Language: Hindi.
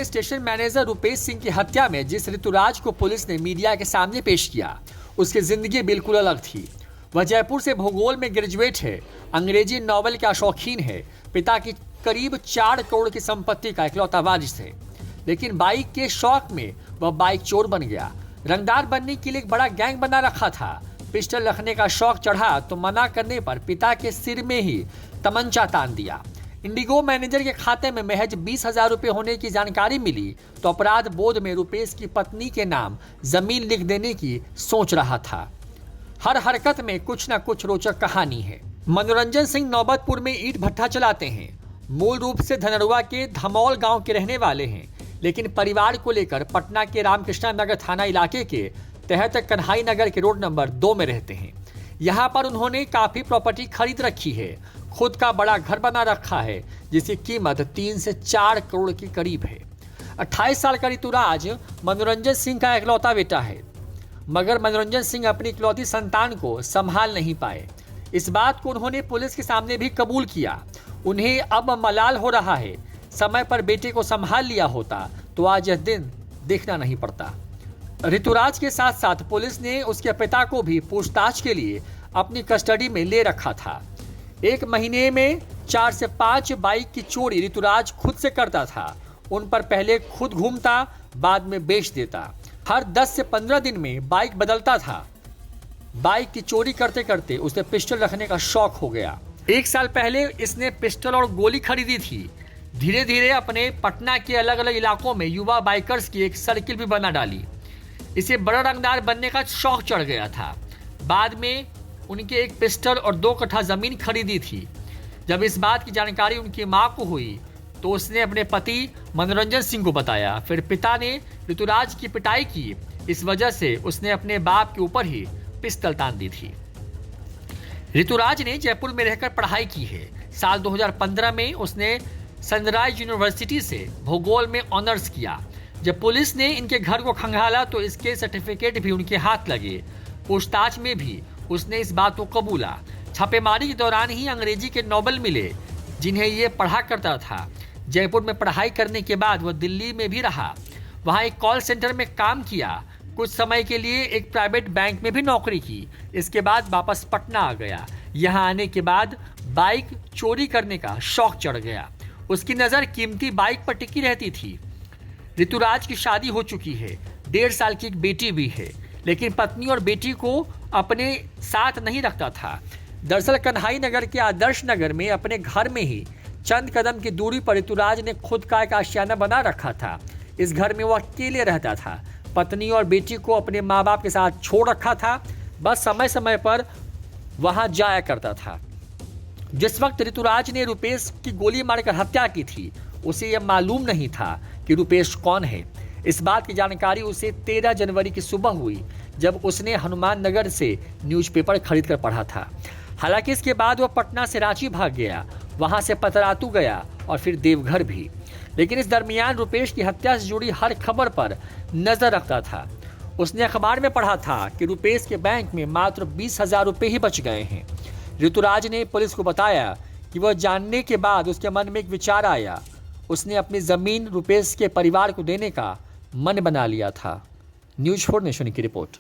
स्टेशन मैनेजर रुपेश सिंह की हत्या में जिस ऋतुराज को पुलिस ने मीडिया के सामने पेश किया, उसकी जिंदगी बिल्कुल अलग थी। वह जयपुर से भूगोल में ग्रेजुएट है, अंग्रेजी नॉवेल का शौकीन है, पिता की करीब 4 करोड़ की संपत्ति का इकलौता वारिस है। लेकिन बाइक के शौक में वह बाइक चोर बन गया। रंगदार बनने के लिए एक बड़ा गैंग बना रखा था। पिस्टल रखने का शौक चढ़ा तो मना करने पर पिता के सिर में ही तमंचा तान दिया। इंडिगो मैनेजर के खाते में महज 20,000 रुपए होने की जानकारी मिली तो अपराध बोध में रुपेश की पत्नी के नाम जमीन लिख देने की सोच रहा था। हर हरकत में कुछ न कुछ रोचक कहानी है। मनोरंजन सिंह नौबतपुर में ईंट भट्ठा चलाते हैं। मूल रूप से धनरुआ के धमौल गांव के रहने वाले हैं, लेकिन परिवार को लेकर पटना के रामकृष्णा नगर थाना इलाके के तहत कन्हाई नगर के रोड नंबर 2 में रहते हैं। यहाँ पर उन्होंने काफी प्रॉपर्टी खरीद रखी है। खुद का बड़ा घर बना रखा है जिसकी कीमत 3 से 4 करोड़ के करीब है। 28 साल का ऋतुराज मनोरंजन सिंह का इकलौता बेटा है, मगर मनोरंजन सिंह अपनी इकलौती संतान को संभाल नहीं पाए। इस बात को उन्होंने पुलिस के सामने भी कबूल किया। उन्हें अब मलाल हो रहा है, समय पर बेटे को संभाल लिया होता तो आज यह दिन देखना नहीं पड़ता। ऋतुराज के साथ साथ पुलिस ने उसके पिता को भी पूछताछ के लिए अपनी कस्टडी में ले रखा था। एक महीने में 4 से 5 बाइक की चोरी ऋतुराज खुद से करता था। उन पर पहले खुद घूमता, बाद में बेच देता। हर 10 से 15 दिन में बाइक बदलता था। बाइक की चोरी करते करते उसे पिस्टल रखने का शौक हो गया। 1 साल पहले इसने पिस्टल और गोली खरीदी थी। धीरे धीरे अपने पटना के अलग अलग इलाकों में युवा बाइकर्स की एक सर्किल भी बना डाली। इसे बड़ा रंगदार बनने का शौक चढ़ गया था। बाद में उनके एक पिस्टल और 2 कट्ठा जमीन खरीदी थी। जब इस बात की जानकारी उनकी मां को हुई तो उसने अपने पति मनोरंजन सिंह को बताया। फिर पिता ने ऋतुराज की पिटाई की। इस वजह से उसने अपने बाप के ऊपर ही पिस्टल तान दी थी। ऋतुराज ने जयपुर में रहकर पढ़ाई की है। साल 2015 में उसने सनराइज यूनिवर्सिटी से भूगोल में ऑनर्स किया। जब पुलिस ने इनके घर को खंगाला तो इसके सर्टिफिकेट भी उनके हाथ लगे। पूछताछ में भी उसने इस बात को कबूला। छापेमारी के दौरान ही अंग्रेजी के नॉवल मिले जिन्हें ये पढ़ा करता था। जयपुर में पढ़ाई करने के बाद वह दिल्ली में भी रहा। वहाँ एक कॉल सेंटर में काम किया। कुछ समय के लिए एक प्राइवेट बैंक में भी नौकरी की। इसके बाद वापस पटना आ गया। यहाँ आने के बाद बाइक चोरी करने का शौक चढ़ गया। उसकी नज़र कीमती बाइक पर टिकी रहती थी। ऋतुराज की शादी हो चुकी है, 1.5 साल की एक बेटी भी है, लेकिन पत्नी और बेटी को अपने साथ नहीं रखता था। दरअसल कन्हाई नगर के आदर्श नगर में अपने घर में ही चंद कदम की दूरी पर ऋतुराज ने खुद का एक आशियाना बना रखा था। इस घर में वह अकेले रहता था। पत्नी और बेटी को अपने माँ बाप के साथ छोड़ रखा था। बस समय समय पर वहां जाया करता था। जिस वक्त ऋतुराज ने रुपेश की गोली मारकर हत्या की थी, उसे यह मालूम नहीं था कि रुपेश कौन है। इस बात की जानकारी उसे 13 जनवरी की सुबह हुई, जब उसने हनुमान नगर से न्यूज़पेपर खरीदकर पढ़ा था। हालांकि इसके बाद वह पटना से रांची भाग गया, वहां से पतरातू गया और फिर देवघर भी। लेकिन इस दरमियान रुपेश की हत्या से जुड़ी हर खबर पर नजर रखता था। उसने अखबार में पढ़ा था कि रुपेश के बैंक में मात्र 20,000 रुपये ही बच गए हैं। ऋतुराज ने पुलिस को बताया कि वह जानने के बाद उसके मन में एक विचार आया। उसने अपनी जमीन रुपेश के परिवार को देने का मन बना लिया था। न्यूज़ 4 नेशन की रिपोर्ट।